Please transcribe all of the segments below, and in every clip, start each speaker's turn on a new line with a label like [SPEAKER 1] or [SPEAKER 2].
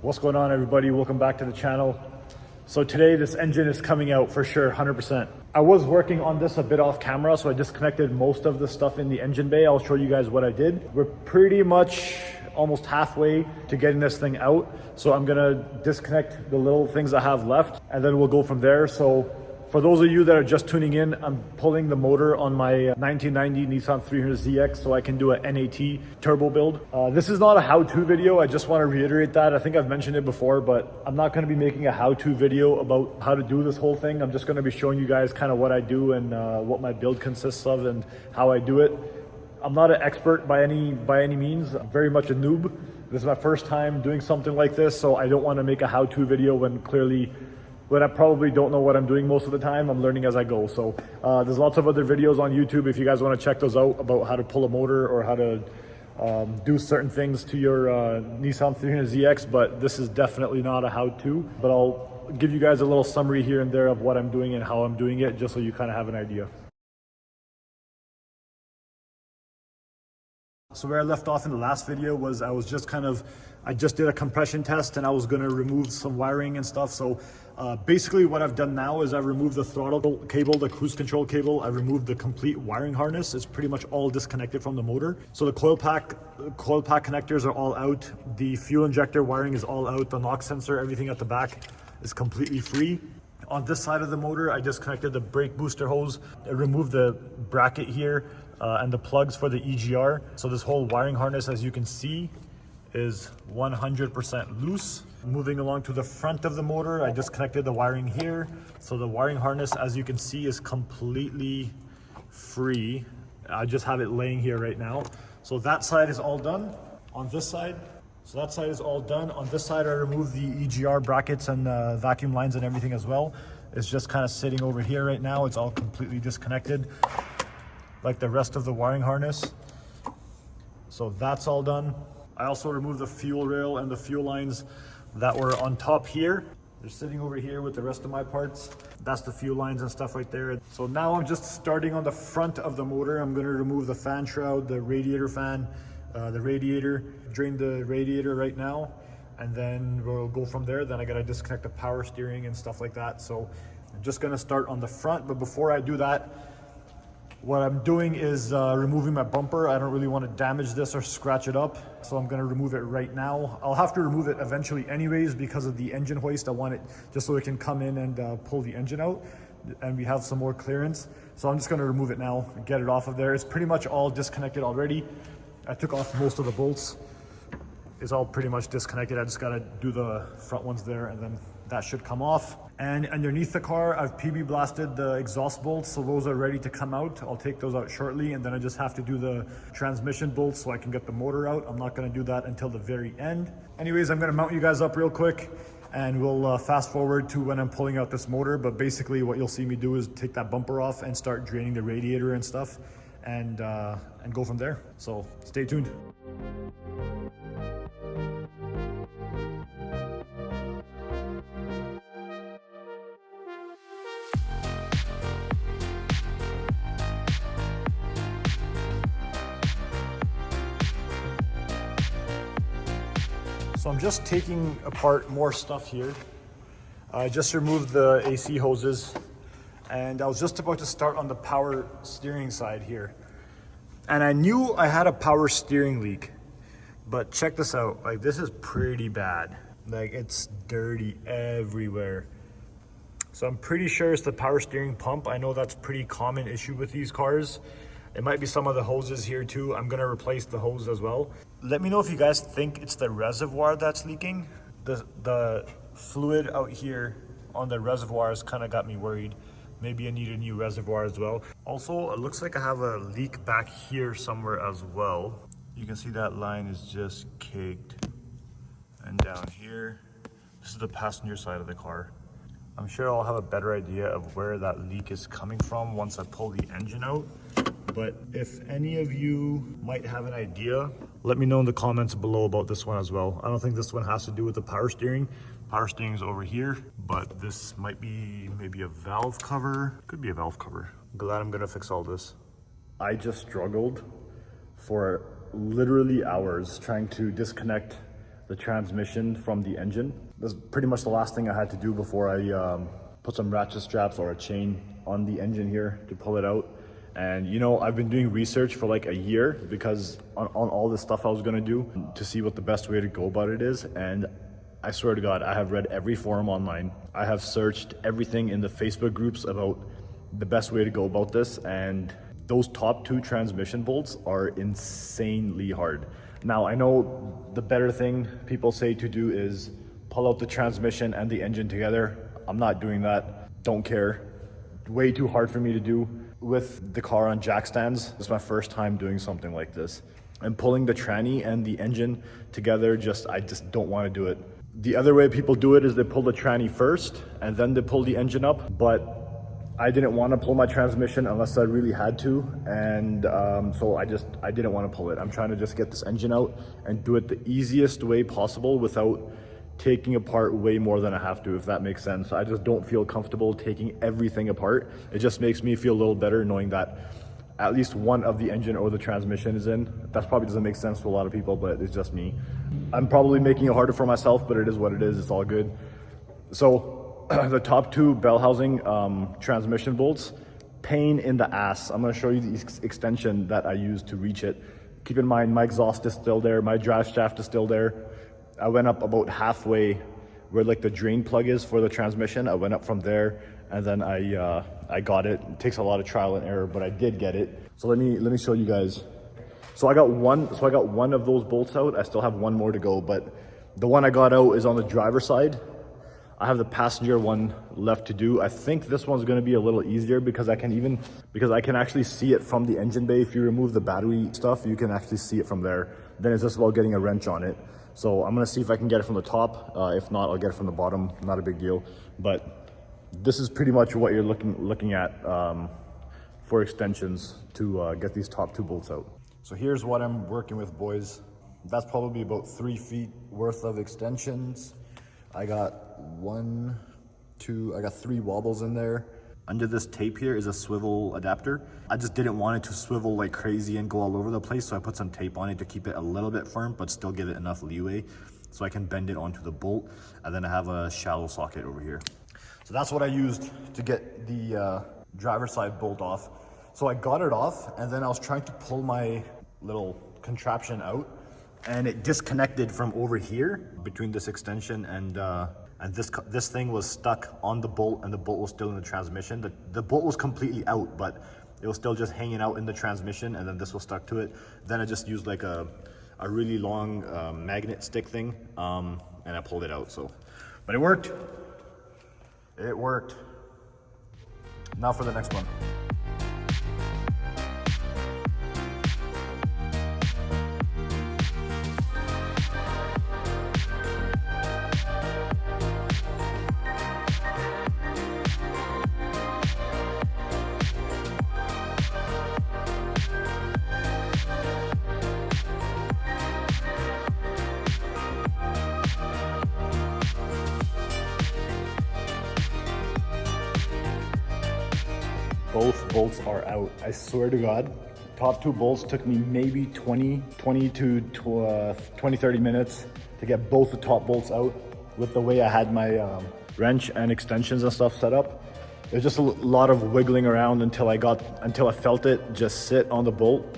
[SPEAKER 1] What's going on, everybody? Welcome back to the channel. So today this engine is coming out for sure, 100%. I was working on this a bit off camera, so I disconnected most of the stuff in the engine bay. I'll show you guys what I did. We're pretty much almost halfway to getting this thing out. So I'm gonna disconnect the little things I have left and then we'll go from there. So for those of you that are just tuning in, I'm pulling the motor on my 1990 Nissan 300ZX so I can do a NAT turbo build. This is not a how-to video. I just want to reiterate that. I think I've mentioned it before, but I'm not going to be making a how-to video about how to do this whole thing. I'm just going to be showing you guys kind of what I do and what my build consists of and how I do it. I'm not an expert by any means. I'm very much a noob. This is my first time doing something like this, so I don't want to make a how-to video when I probably don't know what I'm doing most of the time. I'm learning as I go. So there's lots of other videos on YouTube if you guys want to check those out about how to pull a motor or how to do certain things to your Nissan 300ZX, but this is definitely not a how-to. But I'll give you guys a little summary here and there of what I'm doing and how I'm doing it, just so you kind of have an idea. So where I left off in the last video was I just did a compression test and I was gonna remove some wiring and stuff. So basically what I've done now is I've removed the throttle cable, the cruise control cable. I removed the complete wiring harness. It's pretty much all disconnected from the motor. So the coil pack connectors are all out. The fuel injector wiring is all out. The knock sensor, everything at the back is completely free. On this side of the motor, I disconnected the brake booster hose. I removed the bracket here and the plugs for the EGR. So this whole wiring harness, as you can see, is 100% loose. Moving along to the front of the motor, I disconnected the wiring here. So the wiring harness, as you can see, is completely free. I just have it laying here right now. So that side is all done. On this side, so that side is all done. On this side, I removed the EGR brackets and vacuum lines and everything as well. It's just kind of sitting over here right now. It's all completely disconnected, like the rest of the wiring harness. So that's all done. I also removed the fuel rail and the fuel lines that were on top here. They're sitting over here with the rest of my parts. That's the fuel lines and stuff right there. So now I'm just starting on the front of the motor. I'm gonna remove the fan shroud, the radiator fan, the radiator, drain the radiator right now, and then we'll go from there. Then I gotta disconnect the power steering and stuff like that. So I'm just gonna start on the front, but before I do that, what I'm doing is removing my bumper. I don't really want to damage this or scratch it up, so I'm gonna remove it right now. I'll have to remove it eventually anyways because of the engine hoist. I want it just so it can come in and pull the engine out and we have some more clearance. So I'm just gonna remove it now and get it off of there. It's pretty much all disconnected already. I took off most of the bolts. It's all pretty much disconnected. I just gotta do the front ones there and then that should come off. And underneath the car, I've PB blasted the exhaust bolts, so those are ready to come out. I'll take those out shortly, and then I just have to do the transmission bolts so I can get the motor out. I'm not gonna do that until the very end. Anyways, I'm gonna mount you guys up real quick, and we'll fast forward to when I'm pulling out this motor. But basically what you'll see me do is take that bumper off and start draining the radiator and stuff, and go from there. So stay tuned. So I'm just taking apart more stuff here. I just removed the AC hoses and I was just about to start on the power steering side here. And I knew I had a power steering leak, but check this out. Like, this is pretty bad. Like, it's dirty everywhere. So I'm pretty sure it's the power steering pump. I know that's a pretty common issue with these cars. It might be some of the hoses here too. I'm gonna replace the hose as well. Let me know if you guys think it's the reservoir that's leaking. The fluid out here on the reservoirs kind of got me worried. Maybe I need a new reservoir as well. Also, it looks like I have a leak back here somewhere as well. You can see that line is just caked. And down here, this is the passenger side of the car. I'm sure I'll have a better idea of where that leak is coming from once I pull the engine out. But if any of you might have an idea, let me know in the comments below about this one as well. I don't think this one has to do with the power steering. Power steering is over here, but this might be maybe a valve cover. Could be a valve cover. I'm glad I'm gonna fix all this. I just struggled for literally hours trying to disconnect the transmission from the engine. That's pretty much the last thing I had to do before I put some ratchet straps or a chain on the engine here to pull it out. And you know, I've been doing research for like a year because on all this stuff I was gonna do to see what the best way to go about it is. And I swear to God, I have read every forum online. I have searched everything in the Facebook groups about the best way to go about this. And those top 2 transmission bolts are insanely hard. Now, I know the better thing people say to do is pull out the transmission and the engine together. I'm not doing that. Don't care. Way too hard for me to do with the car on jack stands. This is my first time doing something like this. And pulling the tranny and the engine together, I just don't want to do it. The other way people do it is they pull the tranny first and then they pull the engine up, but I didn't want to pull my transmission unless I really had to, and so I didn't want to pull it. I'm trying to just get this engine out and do it the easiest way possible without taking apart way more than I have to, if that makes sense. I just don't feel comfortable taking everything apart. It just makes me feel a little better knowing that at least one of the engine or the transmission is in. That probably doesn't make sense to a lot of people, but it's just me. I'm probably making it harder for myself, but it is what it is. It's all good. So the top 2 bell housing transmission bolts, pain in the ass. I'm going to show you the extension that I used to reach it. Keep in mind, my exhaust is still there, my drive shaft is still there. I went up about halfway where like the drain plug is for the transmission. I went up from there, and then I got it. It takes a lot of trial and error, but I did get it. So let me show you guys. So I got one of those bolts out. I still have one more to go, but the one I got out is on the driver's side. I have the passenger one left to do. I think this one's going to be a little easier because I can actually see it from the engine bay. If you remove the battery stuff, you can actually see it from there. Then it's just about getting a wrench on it. So I'm going to see if I can get it from the top. If not, I'll get it from the bottom. Not a big deal. But this is pretty much what you're looking at for extensions to get these top 2 bolts out. So here's what I'm working with, boys. That's probably about 3 feet worth of extensions. I got 3 wobbles in there. Under this tape here is a swivel adapter. I just didn't want it to swivel like crazy and go all over the place, so I put some tape on it to keep it a little bit firm, but still give it enough leeway so I can bend it onto the bolt. And then I have a shallow socket over here. So that's what I used to get the driver's side bolt off. So I got it off, and then I was trying to pull my little contraption out, and it disconnected from over here between this extension and this thing was stuck on the bolt, and the bolt was still in the transmission. The bolt was completely out, but it was still just hanging out in the transmission, and then this was stuck to it. Then I just used like a really long magnet stick thing, and I pulled it out. So, but it worked. It worked. Now for the next one. Both bolts are out. I swear to God, top 2 bolts took me maybe 20 to 30 minutes to get both the top bolts out with the way I had my wrench and extensions and stuff set up. There's just a lot of wiggling around until I felt it just sit on the bolt.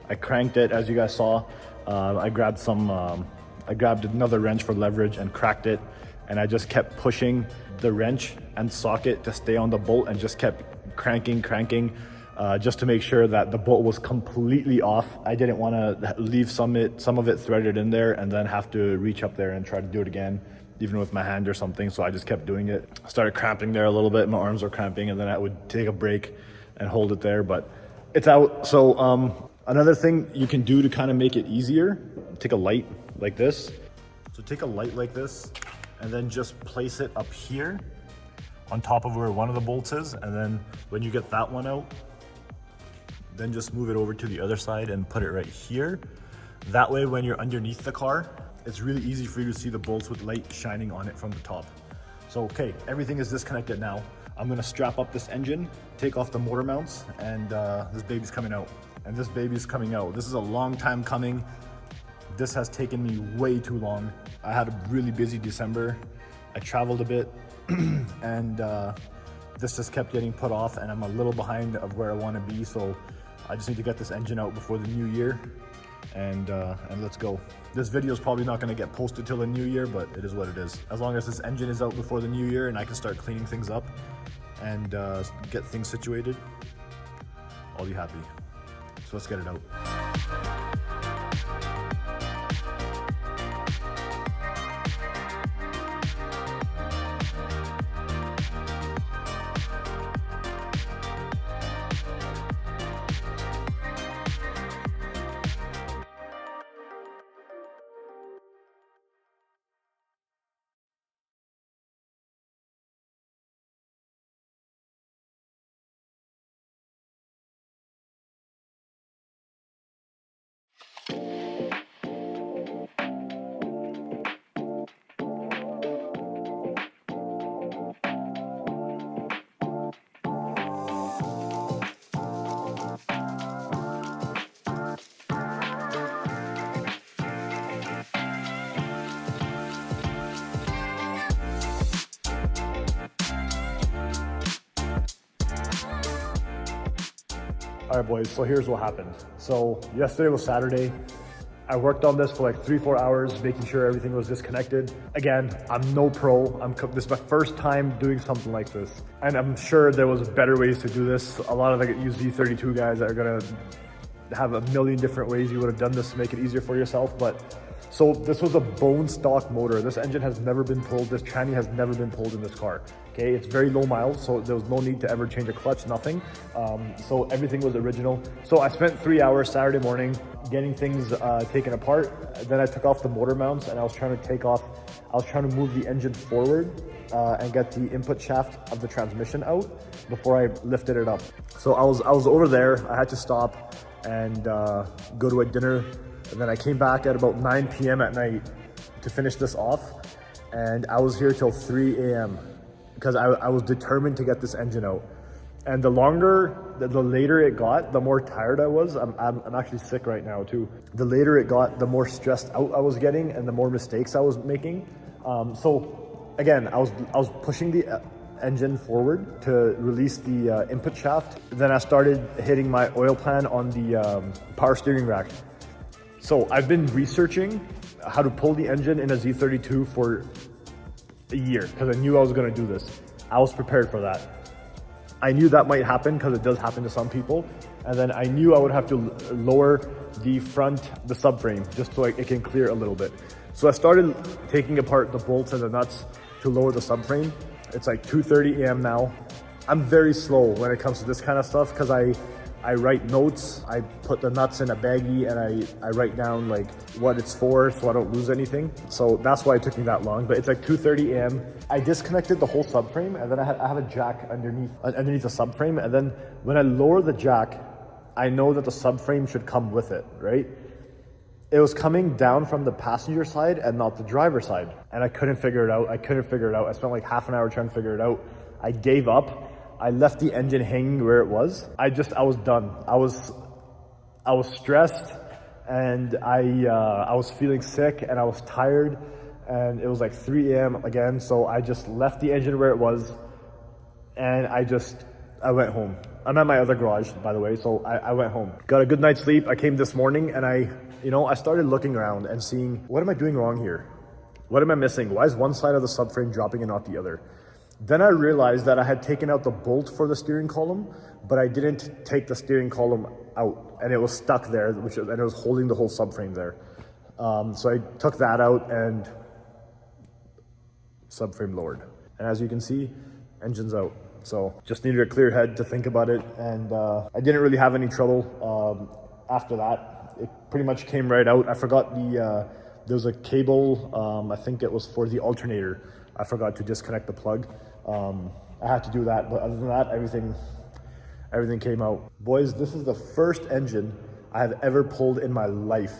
[SPEAKER 1] I cranked it, as you guys saw. I grabbed another wrench for leverage and cracked it, and I just kept pushing the wrench and socket to stay on the bolt and just kept cranking just to make sure that the bolt was completely off. I didn't want to leave some of it threaded in there and then have to reach up there and try to do it again, even with my hand or something. So I just kept doing it. I started cramping there a little bit. My arms were cramping, and then I would take a break and hold it there, but it's out. So another thing you can do to kind of make it easier, take a light like this. So take a light like this and then just place it up here on top of where one of the bolts is, and then when you get that one out, then just move it over to the other side and put it right here. That way, when you're underneath the car, it's really easy for you to see the bolts with light shining on it from the top. So, okay, everything is disconnected now. I'm gonna strap up this engine, take off the motor mounts, and this baby's coming out. And this baby's coming out. This is a long time coming. This has taken me way too long. I had a really busy December. I traveled a bit and this just kept getting put off, and I'm a little behind of where I want to be. So I just need to get this engine out before the new year, and let's go. This video is probably not going to get posted till the new year, but it is what it is. As long as this engine is out before the new year and I can start cleaning things up and get things situated, I'll be happy. So let's get it out. All right, boys, so here's what happened. So yesterday was Saturday. I worked on this for like 3-4 hours, making sure everything was disconnected. Again, I'm no pro. This is my first time doing something like this. And I'm sure there was better ways to do this. A lot of the Z32 guys are gonna have a million different ways you would have done this to make it easier for yourself. But so this was a bone stock motor. This engine has never been pulled. This tranny has never been pulled in this car. Okay, it's very low miles, so there was no need to ever change a clutch, nothing. So everything was original. So I spent 3 hours Saturday morning getting things taken apart. Then I took off the motor mounts, and I was trying to move the engine forward and get the input shaft of the transmission out before I lifted it up. So I was over there. I had to stop and go to a dinner. And then I came back at about 9 p.m. at night to finish this off. And I was here till 3 a.m. because I was determined to get this engine out. And the later it got, the more tired I was. I'm actually sick right now too. The later it got, the more stressed out I was getting and the more mistakes I was making. So again, I was pushing the engine forward to release the input shaft. Then I started hitting my oil pan on the power steering rack. So I've been researching how to pull the engine in a Z32 for a year because I knew I was going to do this. I was prepared for that. I knew that might happen because it does happen to some people. And then I knew I would have to lower the subframe, just so it can clear a little bit. So I started taking apart the bolts and the nuts to lower the subframe. It's like 2:30 a.m. now. I'm very slow when it comes to this kind of stuff because I write notes, I put the nuts in a baggie, and I write down like what it's for so I don't lose anything. So that's why it took me that long, but it's like 2:30 a.m. I disconnected the whole subframe, and then I have a jack underneath the subframe, and then when I lower the jack, I know that the subframe should come with it, right? It was coming down from the passenger side and not the driver's side, and I couldn't figure it out. I spent like half an hour trying to figure it out. I gave up. I left the engine hanging where it was. I was done. I was stressed, and I was feeling sick, and I was tired, and it was like 3 a.m. again. So I just left the engine where it was, and I went home. I'm at my other garage, by the way, so I went home. Got a good night's sleep. I came this morning, and I started looking around and seeing, what am I doing wrong here? What am I missing? Why is one side of the subframe dropping and not the other? Then I realized that I had taken out the bolt for the steering column, but I didn't take the steering column out, and it was stuck there, and it was holding the whole subframe there. So I took that out, and subframe lowered. And as you can see, engine's out. So just needed a clear head to think about it, and I didn't really have any trouble after that. It pretty much came right out. I forgot there was a cable, I think it was for the alternator. I forgot to disconnect the plug. I had to do that, but other than that, everything came out. Boys, this is the first engine I have ever pulled in my life.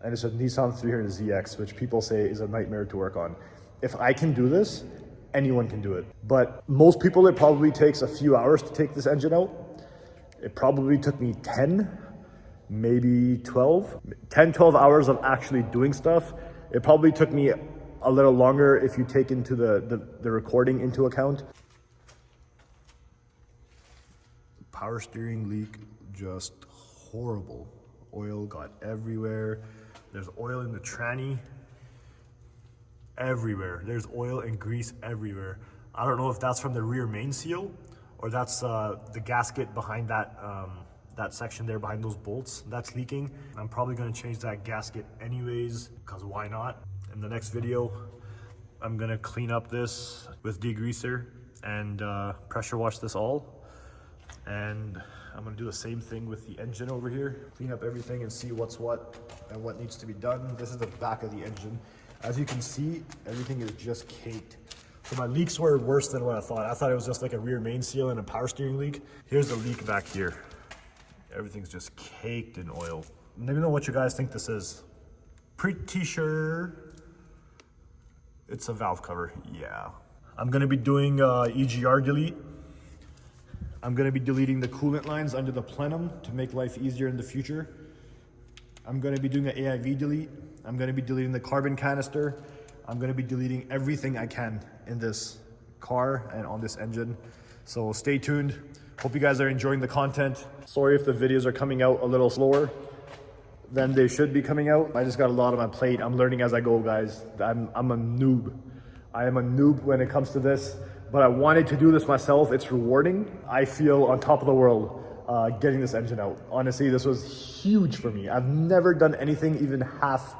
[SPEAKER 1] And it's a Nissan 300ZX, which people say is a nightmare to work on. If I can do this, anyone can do it. But most people, it probably takes a few hours to take this engine out. It probably took me 10. maybe 10-12 hours of actually doing stuff. It probably took me a little longer if you take into the recording into account. Power steering leak, just horrible. Oil got everywhere. There's oil in the tranny. Everywhere. There's oil and grease everywhere. I don't know if that's from the rear main seal or that's the gasket behind that that section there behind those bolts that's leaking. I'm probably going to change that gasket anyways, because why not? In the next video, I'm going to clean up this with degreaser and pressure wash this all. And I'm going to do the same thing with the engine over here. Clean up everything and see what's what and what needs to be done. This is the back of the engine. As you can see, everything is just caked. So my leaks were worse than what I thought. I thought it was just like a rear main seal and a power steering leak. Here's the leak back here. Everything's just caked in oil. Let me know what you guys think this is. Pretty sure it's a valve cover, yeah. I'm gonna be doing EGR delete. I'm gonna be deleting the coolant lines under the plenum to make life easier in the future. I'm gonna be doing an AIV delete. I'm gonna be deleting the carbon canister. I'm gonna be deleting everything I can in this car and on this engine. So stay tuned. Hope you guys are enjoying the content. Sorry if the videos are coming out a little slower than they should be coming out. I just got a lot on my plate. I'm learning as I go, guys. I'm a noob. I am a noob when it comes to this, but I wanted to do this myself. It's rewarding. I feel on top of the world getting this engine out. Honestly, this was huge for me. I've never done anything even half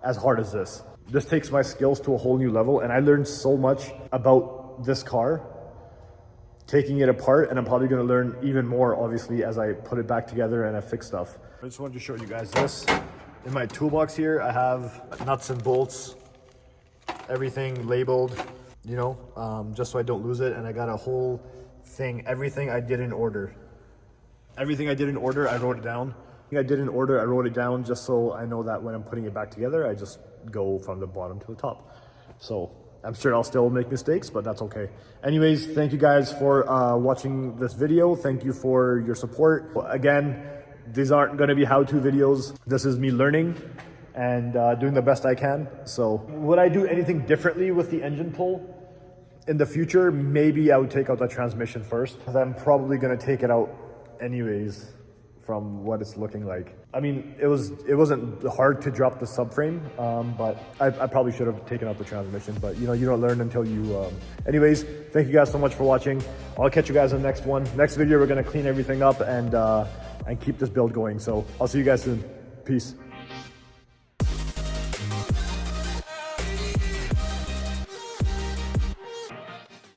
[SPEAKER 1] as hard as this. This takes my skills to a whole new level, and I learned so much about this car taking it apart, and I'm probably going to learn even more obviously as I put it back together and I fix stuff. I just wanted to show you guys this. In my toolbox here, I have nuts and bolts, everything labeled, you know, just so I don't lose it. And I got a whole thing, everything I did in order. Everything I did in order, I wrote it down. I did in order, I wrote it down just so I know that when I'm putting it back together, I just go from the bottom to the top. So I'm sure I'll still make mistakes, but that's okay. Anyways, thank you guys for watching this video. Thank you for your support. Again, these aren't gonna be how-to videos. This is me learning and doing the best I can. So would I do anything differently with the engine pull in the future? Maybe I would take out the transmission first, because I'm probably gonna take it out anyways from what it's looking like. I mean, it wasn't hard to drop the subframe, but I probably should have taken out the transmission, but you know, you don't learn until you, anyways, thank you guys so much for watching. I'll catch you guys in the next one. Next video, we're gonna clean everything up and keep this build going. So I'll see you guys soon. Peace.